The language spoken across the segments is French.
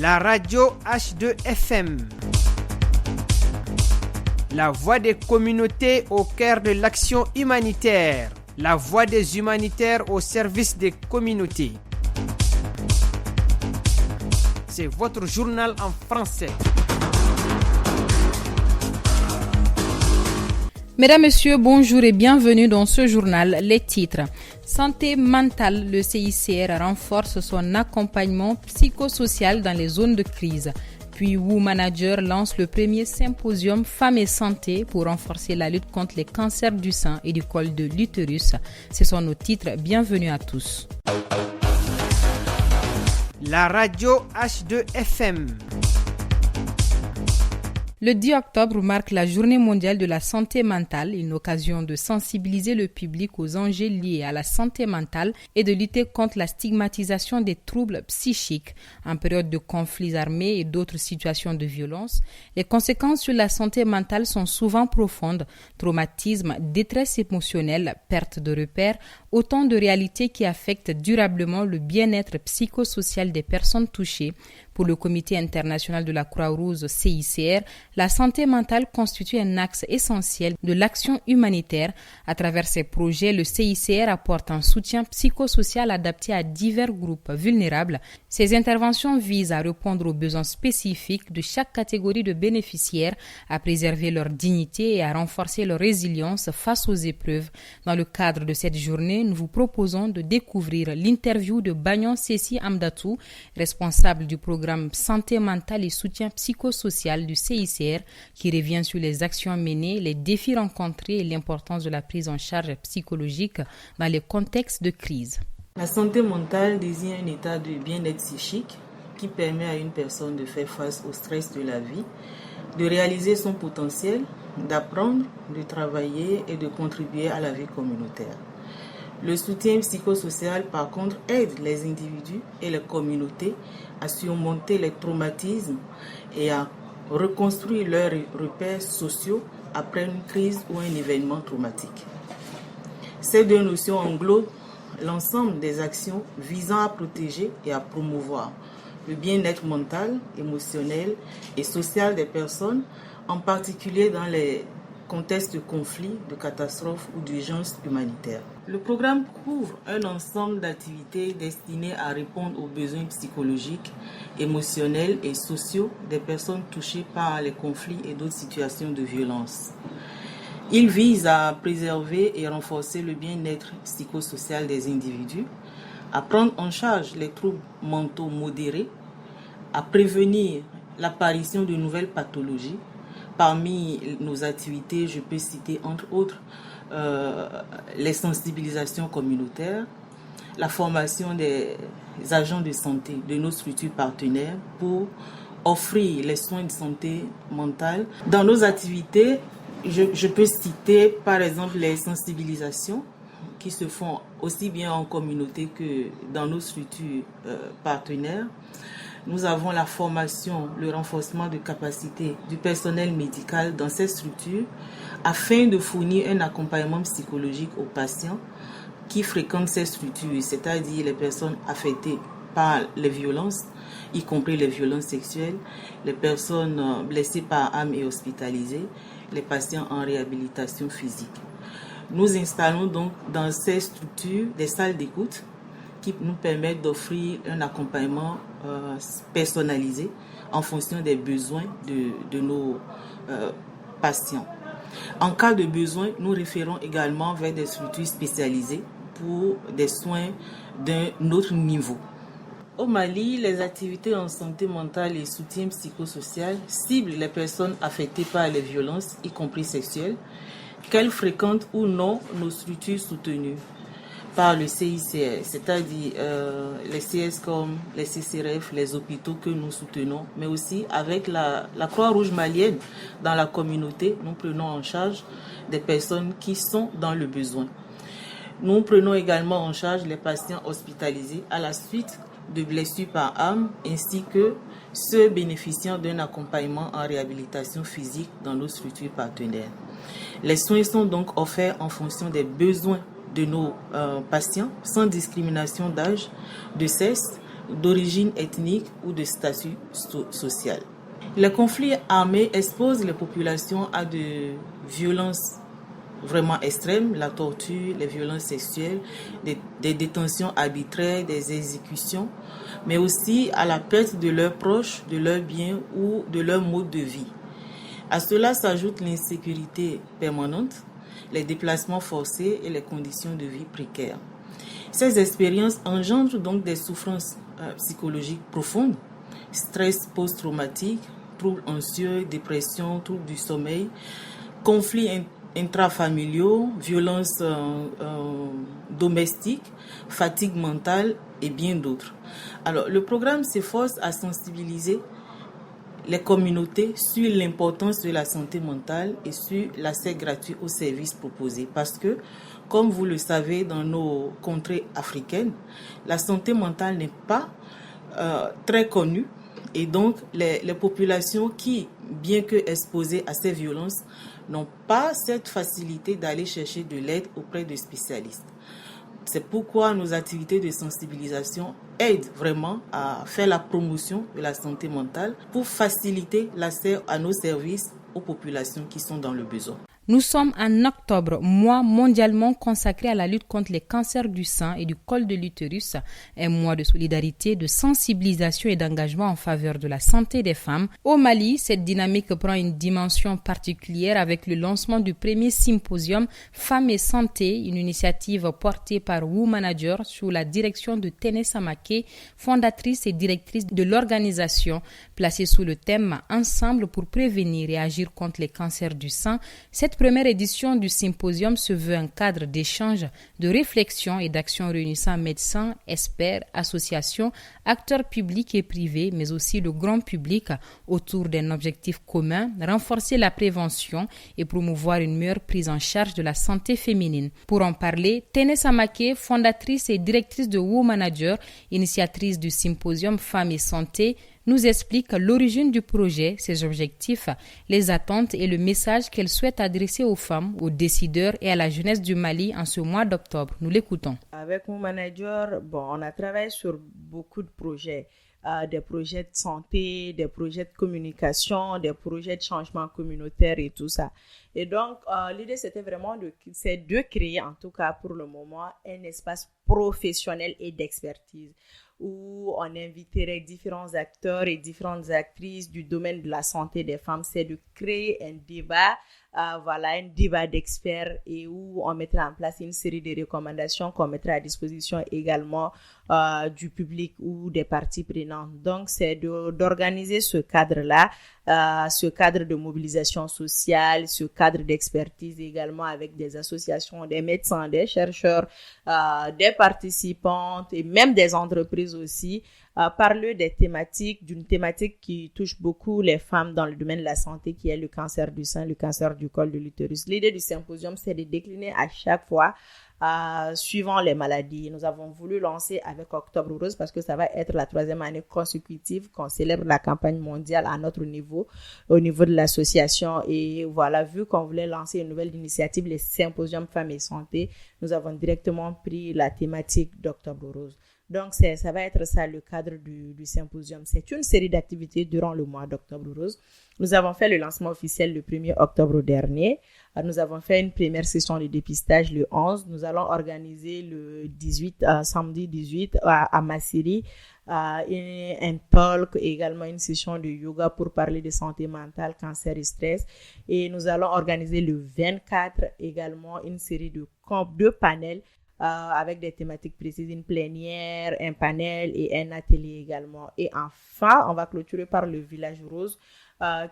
La radio H2FM, la voix des communautés au cœur de l'action humanitaire, la voix des humanitaires au service des communautés. C'est votre journal en français. Mesdames, Messieurs, bonjour et bienvenue dans ce journal. Les titres. Santé mentale, le CICR renforce son accompagnement psychosocial dans les zones de crise. Puis Wu Manager lance le premier symposium Femmes et Santé pour renforcer la lutte contre les cancers du sein et du col de l'utérus. Ce sont nos titres. Bienvenue à tous. La radio H2FM. Le 10 octobre marque la Journée mondiale de la santé mentale, une occasion de sensibiliser le public aux enjeux liés à la santé mentale et de lutter contre la stigmatisation des troubles psychiques. En période de conflits armés et d'autres situations de violence, les conséquences sur la santé mentale sont souvent profondes. Traumatisme, détresse émotionnelle, perte de repères, autant de réalités qui affectent durablement le bien-être psychosocial des personnes touchées. Pour le Comité international de la Croix-Rouge CICR, la santé mentale constitue un axe essentiel de l'action humanitaire. À travers ses projets, le CICR apporte un soutien psychosocial adapté à divers groupes vulnérables. Ces interventions visent à répondre aux besoins spécifiques de chaque catégorie de bénéficiaires, à préserver leur dignité et à renforcer leur résilience face aux épreuves. Dans le cadre de cette journée, nous vous proposons de découvrir l'interview de Bagnon Cécile Amdatou, responsable du programme Santé mentale et soutien psychosocial du CICR, qui revient sur les actions menées, les défis rencontrés et l'importance de la prise en charge psychologique dans les contextes de crise. La santé mentale désigne un état de bien-être psychique qui permet à une personne de faire face au stress de la vie, de réaliser son potentiel, d'apprendre, de travailler et de contribuer à la vie communautaire. Le soutien psychosocial, par contre, aide les individus et les communautés à surmonter les traumatismes et à reconstruire leurs repères sociaux après une crise ou un événement traumatique. Ces deux notions englobent l'ensemble des actions visant à protéger et à promouvoir le bien-être mental, émotionnel et social des personnes, en particulier dans les contexte de conflit, de catastrophes ou d'urgence humanitaire. Le programme couvre un ensemble d'activités destinées à répondre aux besoins psychologiques, émotionnels et sociaux des personnes touchées par les conflits et d'autres situations de violence. Il vise à préserver et renforcer le bien-être psychosocial des individus, à prendre en charge les troubles mentaux modérés, à prévenir l'apparition de nouvelles pathologies. Parmi nos activités, je peux citer entre autres les sensibilisations communautaires, la formation des agents de santé de nos structures partenaires pour offrir les soins de santé mentale. Dans nos activités, je peux citer par exemple les sensibilisations qui se font aussi bien en communauté que dans nos structures partenaires. Nous avons la formation, le renforcement de capacités du personnel médical dans ces structures afin de fournir un accompagnement psychologique aux patients qui fréquentent ces structures, c'est-à-dire les personnes affectées par les violences, y compris les violences sexuelles, les personnes blessées par armes et hospitalisées, les patients en réhabilitation physique. Nous installons donc dans ces structures des salles d'écoute qui nous permettent d'offrir un accompagnement personnalisé en fonction des besoins de nos patients. En cas de besoin, nous référons également vers des structures spécialisées pour des soins d'un autre niveau. Au Mali, les activités en santé mentale et soutien psychosocial ciblent les personnes affectées par les violences, y compris sexuelles, qu'elles fréquentent ou non nos structures soutenues par le CICR, c'est-à-dire les CSCOM, les CCRF, les hôpitaux que nous soutenons, mais aussi avec la Croix-Rouge malienne dans la communauté, nous prenons en charge des personnes qui sont dans le besoin. Nous prenons également en charge les patients hospitalisés à la suite de blessures par arme, ainsi que ceux bénéficiant d'un accompagnement en réhabilitation physique dans nos structures partenaires. Les soins sont donc offerts en fonction des besoins de nos patients, sans discrimination d'âge, de sexe, d'origine ethnique ou de statut social. Les conflits armés exposent les populations à de violences vraiment extrêmes, la torture, les violences sexuelles, des détentions arbitraires, des exécutions, mais aussi à la perte de leurs proches, de leurs biens ou de leur mode de vie. À cela s'ajoute l'insécurité permanente, les déplacements forcés et les conditions de vie précaires. Ces expériences engendrent donc des souffrances psychologiques profondes, stress post-traumatique, troubles anxieux, dépression, troubles du sommeil, conflits intrafamiliaux, violences domestiques, fatigue mentale et bien d'autres. Alors, le programme s'efforce à sensibiliser les communautés sur l'importance de la santé mentale et sur l'accès gratuit aux services proposés. Parce que, comme vous le savez, dans nos contrées africaines, la santé mentale n'est pas très connue. Et donc, les populations qui, bien que exposées à ces violences, n'ont pas cette facilité d'aller chercher de l'aide auprès de spécialistes. C'est pourquoi nos activités de sensibilisation aident vraiment à faire la promotion de la santé mentale pour faciliter l'accès à nos services aux populations qui sont dans le besoin. Nous sommes en octobre, mois mondialement consacré à la lutte contre les cancers du sein et du col de l'utérus, un mois de solidarité, de sensibilisation et d'engagement en faveur de la santé des femmes. Au Mali, cette dynamique prend une dimension particulière avec le lancement du premier symposium Femmes et Santé, une initiative portée par WoManager sous la direction de Téné Samaké, fondatrice et directrice de l'organisation, placée sous le thème « Ensemble pour prévenir et agir contre les cancers du sein ». Cette première édition du symposium se veut un cadre d'échange, de réflexion et d'action réunissant médecins, experts, associations, acteurs publics et privés, mais aussi le grand public autour d'un objectif commun, renforcer la prévention et promouvoir une meilleure prise en charge de la santé féminine. Pour en parler, Téné Samaké, fondatrice et directrice de WoManager, initiatrice du symposium Femmes et Santé, nous explique l'origine du projet, ses objectifs, les attentes et le message qu'elle souhaite adresser aux femmes, aux décideurs et à la jeunesse du Mali en ce mois d'octobre. Nous l'écoutons. Avec mon manager, on a travaillé sur beaucoup de projets. Des projets de santé, des projets de communication, des projets de changement communautaire et tout ça. Et donc, l'idée, c'était vraiment de créer, en tout cas pour le moment, un espace professionnel et d'expertise où on inviterait différents acteurs et différentes actrices du domaine de la santé des femmes. C'est de créer un débat, un débat d'experts et où on mettra en place une série de recommandations qu'on mettra à disposition également du public ou des parties prenantes. Donc, c'est d'organiser ce cadre-là, ce cadre de mobilisation sociale, ce cadre d'expertise également avec des associations, des médecins, des chercheurs, des participantes et même des entreprises aussi, parler d'une thématique qui touche beaucoup les femmes dans le domaine de la santé, qui est le cancer du sein, le cancer du col de l'utérus. L'idée du symposium, c'est de décliner à chaque fois suivant les maladies. Nous avons voulu lancer avec Octobre Rose parce que ça va être la 3e année consécutive qu'on célèbre la campagne mondiale à notre niveau, au niveau de l'association. Et voilà, vu qu'on voulait lancer une nouvelle initiative, les symposiums Femmes et Santé, nous avons directement pris la thématique d'Octobre Rose. Donc, ça va être ça le cadre du symposium. C'est une série d'activités durant le mois d'Octobre Rose. Nous avons fait le lancement officiel le 1er octobre dernier. Nous avons fait une première session de dépistage le 11. Nous allons organiser le 18, samedi 18 à Massiri, un talk, également une session de yoga pour parler de santé mentale, cancer et stress. Et nous allons organiser le 24 également une série de panels avec des thématiques précises, une plénière, un panel et un atelier également. Et enfin, on va clôturer par le village rose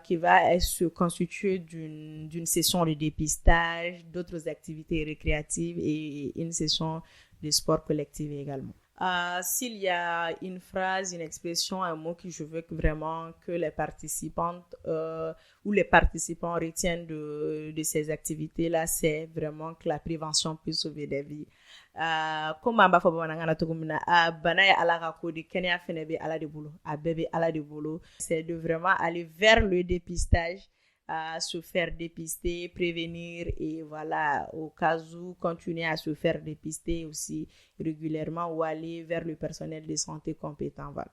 qui va se constituer d'une session de dépistage, d'autres activités récréatives et une session de sport collectif également. S'il y a une phrase, une expression, un mot que je veux vraiment que les participantes ou les participants retiennent de ces activités-là, c'est vraiment que la prévention peut sauver des vies. Comme amba fo banana tugumina bana ya ala ka kodi kenya fene be ala de bolo a bébé ala de bolo, c'est de vraiment aller vers le dépistage à se faire dépister, prévenir et voilà, au cas où, continuer à se faire dépister aussi régulièrement ou aller vers le personnel de santé compétent. Voilà.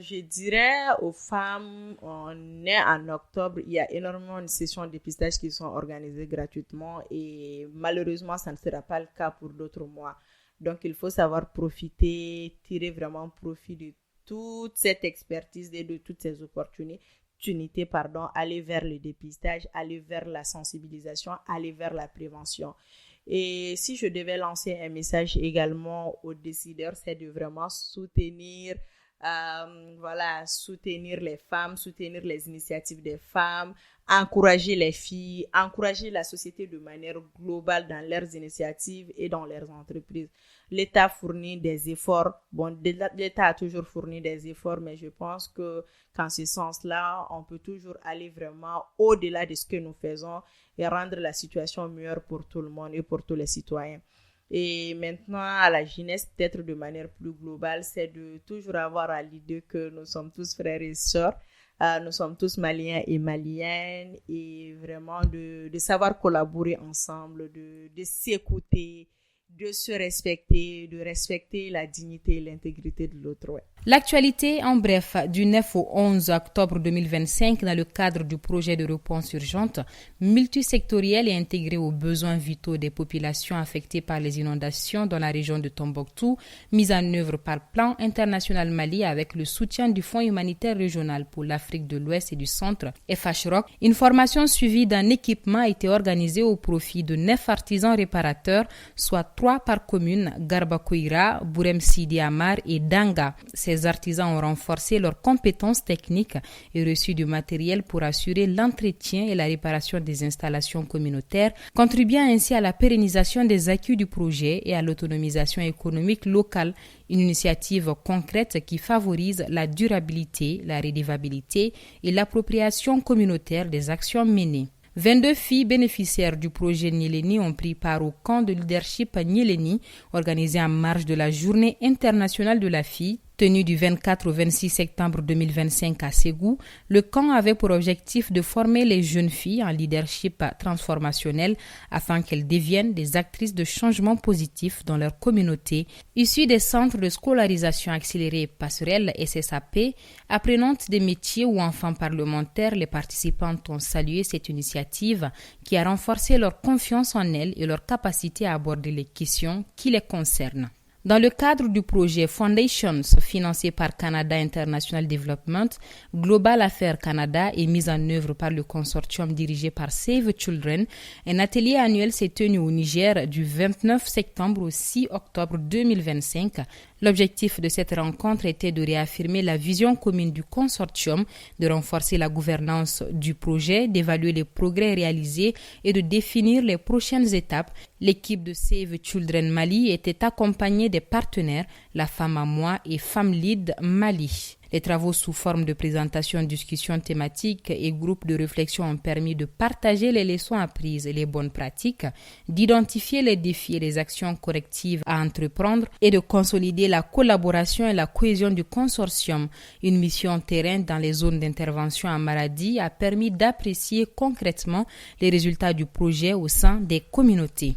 Je dirais aux femmes, on est en octobre, il y a énormément de sessions de dépistage qui sont organisées gratuitement et malheureusement, ça ne sera pas le cas pour d'autres mois. Donc, il faut savoir profiter, tirer vraiment profit de toute cette expertise et de toutes ces opportunités, aller vers le dépistage, aller vers la sensibilisation, aller vers la prévention. Et si je devais lancer un message également aux décideurs, c'est de vraiment soutenir les femmes, soutenir les initiatives des femmes, encourager les filles, encourager la société de manière globale dans leurs initiatives et dans leurs entreprises. L'État fournit des efforts. Bon, l'État a toujours fourni des efforts, mais je pense que qu'en ce sens-là, on peut toujours aller vraiment au-delà de ce que nous faisons et rendre la situation meilleure pour tout le monde et pour tous les citoyens. Et maintenant, à la jeunesse, peut-être de manière plus globale, c'est de toujours avoir à l'idée que nous sommes tous frères et sœurs, nous sommes tous Maliens et Maliennes, et vraiment de savoir collaborer ensemble, de s'écouter, de se respecter, de respecter la dignité et l'intégrité de l'autre. Ouais. L'actualité, en bref, du 9 au 11 octobre 2025, dans le cadre du projet de réponse urgente, multisectoriel et intégré aux besoins vitaux des populations affectées par les inondations dans la région de Tombouctou, mise en œuvre par Plan International Mali avec le soutien du Fonds humanitaire régional pour l'Afrique de l'Ouest et du Centre, FHROC. Une formation suivie d'un équipement a été organisée au profit de 9 artisans réparateurs, soit 3 par commune, Garbakoira, Bourem Sidi Amar et Danga. Ces artisans ont renforcé leurs compétences techniques et reçu du matériel pour assurer l'entretien et la réparation des installations communautaires, contribuant ainsi à la pérennisation des acquis du projet et à l'autonomisation économique locale, une initiative concrète qui favorise la durabilité, la redevabilité et l'appropriation communautaire des actions menées. 22 filles bénéficiaires du projet Nyéléni ont pris part au camp de leadership Nyéléni, organisé en marge de la Journée internationale de la fille, tenue du 24 au 26 septembre 2025 à Ségou. Le camp avait pour objectif de former les jeunes filles en leadership transformationnel afin qu'elles deviennent des actrices de changement positif dans leur communauté. Issues des centres de scolarisation accélérée Passerelle et SSAP, apprenantes des métiers ou enfants parlementaires, les participantes ont salué cette initiative qui a renforcé leur confiance en elles et leur capacité à aborder les questions qui les concernent. Dans le cadre du projet Foundations, financé par Canada International Development, Global Affairs Canada et mis en œuvre par le consortium dirigé par Save Children, un atelier annuel s'est tenu au Niger du 29 septembre au 6 octobre 2025. L'objectif de cette rencontre était de réaffirmer la vision commune du consortium, de renforcer la gouvernance du projet, d'évaluer les progrès réalisés et de définir les prochaines étapes. L'équipe de Save Children Mali était accompagnée des partenaires, la Femme à Moi et Femme Lead Mali. Les travaux sous forme de présentation, discussions thématiques et groupes de réflexion ont permis de partager les leçons apprises et les bonnes pratiques, d'identifier les défis et les actions correctives à entreprendre et de consolider la collaboration et la cohésion du consortium. Une mission terrain dans les zones d'intervention en Maradi a permis d'apprécier concrètement les résultats du projet au sein des communautés.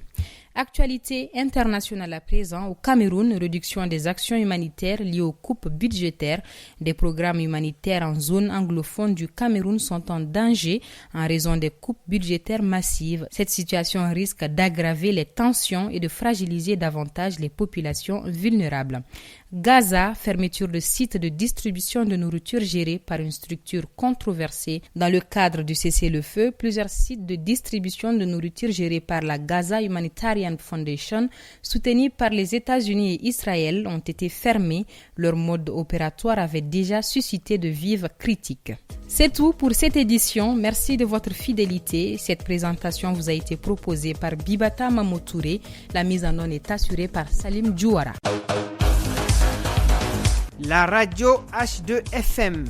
Actualité internationale à présent, au Cameroun, réduction des actions humanitaires liées aux coupes budgétaires. Des programmes humanitaires en zone anglophone du Cameroun sont en danger en raison des coupes budgétaires massives. Cette situation risque d'aggraver les tensions et de fragiliser davantage les populations vulnérables. Gaza, fermeture de sites de distribution de nourriture gérés par une structure controversée. Dans le cadre du cessez-le-feu, plusieurs sites de distribution de nourriture gérés par la Gaza Humanitarian Foundation, soutenus par les États-Unis et Israël, ont été fermés. Leur mode opératoire avait déjà suscité de vives critiques. C'est tout pour cette édition. Merci de votre fidélité. Cette présentation vous a été proposée par Bibata Mamotouré. La mise en onde est assurée par Salim Djouara. La radio H2FM,